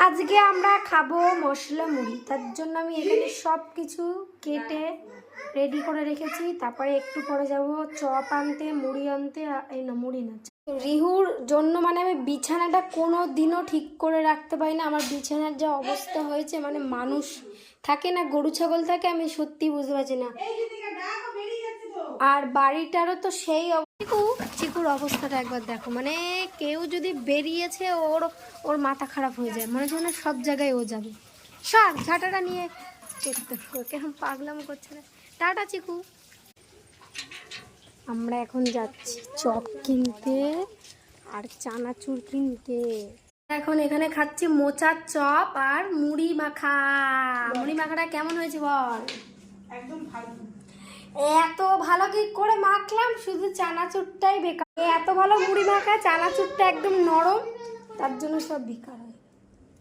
আজকে আমরা খাবো মশলা মুড়ি, তার জন্য আমি এখানে সব কিছু কেটে রেডি করে রেখেছি। তারপরে একটু পরে যাব চপ আনতে, মুড়ি আনতে। এই না, মুড়ি না, রিহুর জন্য মানে আমি বিছানাটা কোনো দিনও ঠিক করে রাখতে পারি না। আমার বিছানার যা অবস্থা হয়েছে, মানে মানুষ থাকে না, গরু ছাগল থাকে, আমি সত্যি বুঝতে পারছি না। আর বাড়িটারও তো সেই চিকুর অবস্থাটা একবার দেখো, মানে কেউ যদি বেরিয়েছে ওর ওর মাথা খারাপ হয়ে যায়, মনে হচ্ছে না সব জায়গায় ও যাবে। সর ঝাঁটাটা নিয়ে চেকতে কেমন পাগলাম করছে না। টাটা চিকু। আমরা এখন যাচ্ছি চপ কিনতে আর চানাচুর কিনতে। এখন এখানে খাচ্ছি মোচার চপ আর মুড়ি মাখা। মুড়ি মাখাটা কেমন হয়েছে বল? একদম ভালো। এত ভালো কি করে মাখলাম, শুধু চানাচুরটাই বেকার। এত ভালো মুড়ি মাখা, চানাচুরটা একদম নরম, তার জন্য সব বেকার।